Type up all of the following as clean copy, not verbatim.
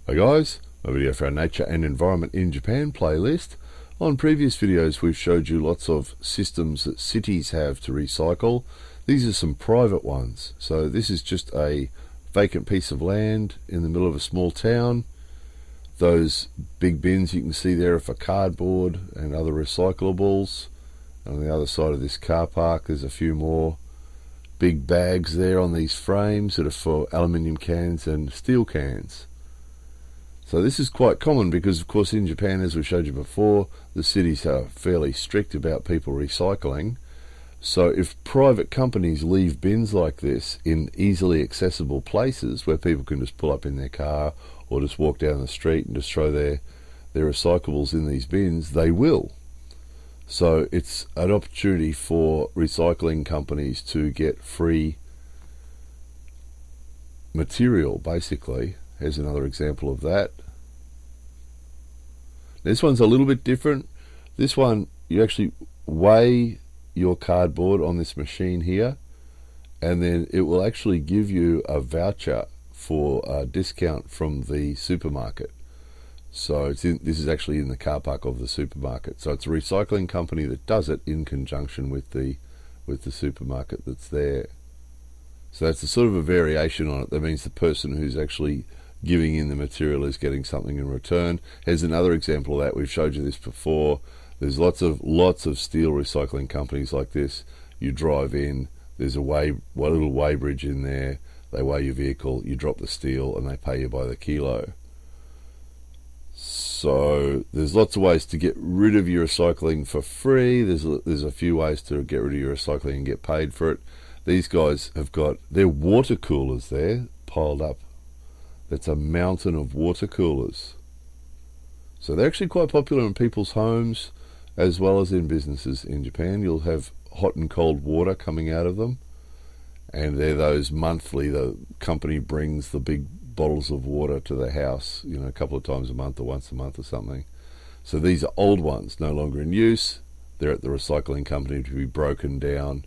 Hi guys, a video for our nature and environment in Japan playlist. On previous videos we've showed you lots of systems that cities have to recycle. These are some private ones. So this is just a vacant piece of land in the middle of a small town. Those big bins you can see there are for cardboard and other recyclables. On the other side of this car park there's a few more big bags there on these frames that are for aluminium cans and steel cans. So this is quite common because, of course, in Japan, as we showed you before, the cities are fairly strict about people recycling. So if private companies leave bins like this in easily accessible places where people can just pull up in their car or just walk down the street and just throw their recyclables in these bins, they will. So it's an opportunity for recycling companies to get free material, basically. Here's another example of that. This one's a little bit different. This one, you actually weigh your cardboard on this machine here, and then it will actually give you a voucher for a discount from the supermarket. So this is actually in the car park of the supermarket. So it's a recycling company that does it in conjunction with the supermarket that's there. So that's a sort of a variation on it. That means the person who's actually giving in the material is getting something in return. Here's another example of that. We've showed you this before. There's lots of steel recycling companies like this. You drive in, there's a little weighbridge in there. They weigh your vehicle, you drop the steel, and they pay you by the kilo. So there's lots of ways to get rid of your recycling for free. There's a few ways to get rid of your recycling and get paid for it. These guys have got their water coolers there piled up. That's a mountain of water coolers. So they're actually quite popular in people's homes as well as in businesses in Japan. You'll have hot and cold water coming out of them, and they're those monthly, the company brings the big bottles of water to the house, a couple of times a month or once a month or something. So these are old ones, no longer in use. They're at the recycling company to be broken down.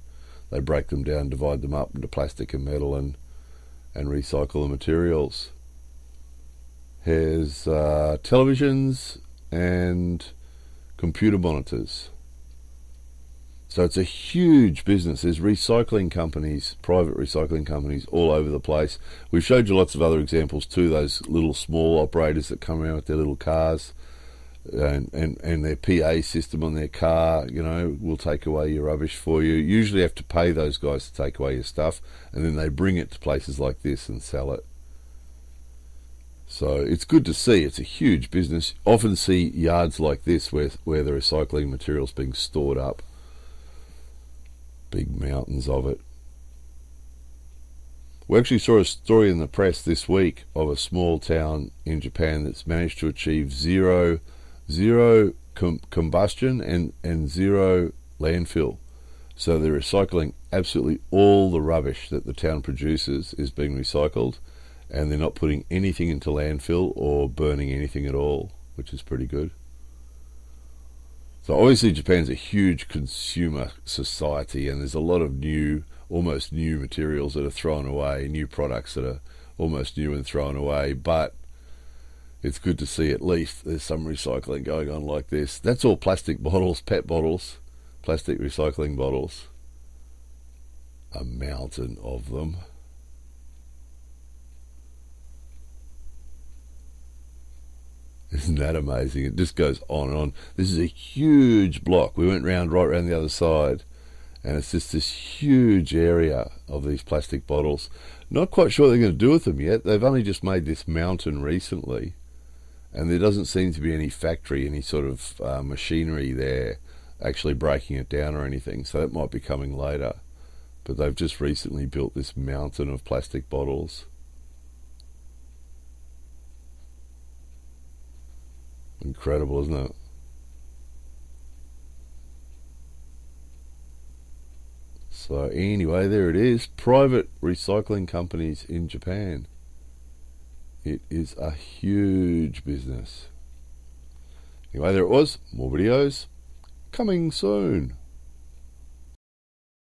They break them down, divide them up into plastic and metal, and recycle the materials. Here's televisions and computer monitors. So it's a huge business. There's recycling companies, private recycling companies all over the place. We've showed you lots of other examples too, those little small operators that come around with their little cars and their PA system on their car, will take away your rubbish for you. You usually have to pay those guys to take away your stuff, and then they bring it to places like this and sell it. So it's good to see. It's a huge business. Often see yards like this where the recycling material's being stored up. Big mountains of it. We actually saw a story in the press this week of a small town in Japan that's managed to achieve zero combustion and zero landfill. So they're recycling absolutely all the rubbish that the town produces is being recycled, and they're not putting anything into landfill or burning anything at all, which is pretty good. So obviously Japan's a huge consumer society, and there's a lot of almost new materials that are thrown away, new products that are almost new and thrown away, but it's good to see at least there's some recycling going on like this. That's all plastic bottles, PET bottles, plastic recycling bottles. A mountain of them. Isn't that amazing? It just goes on and on. This is a huge block. We went right round the other side, and it's just this huge area of these plastic bottles. Not quite sure what they're going to do with them yet. They've only just made this mountain recently, and there doesn't seem to be any factory, any sort of machinery there actually breaking it down or anything, so that might be coming later. But they've just recently built this mountain of plastic bottles. Incredible, isn't it? So anyway, there it is. Private recycling companies in Japan. It is a huge business. Anyway, there it was. More videos coming soon.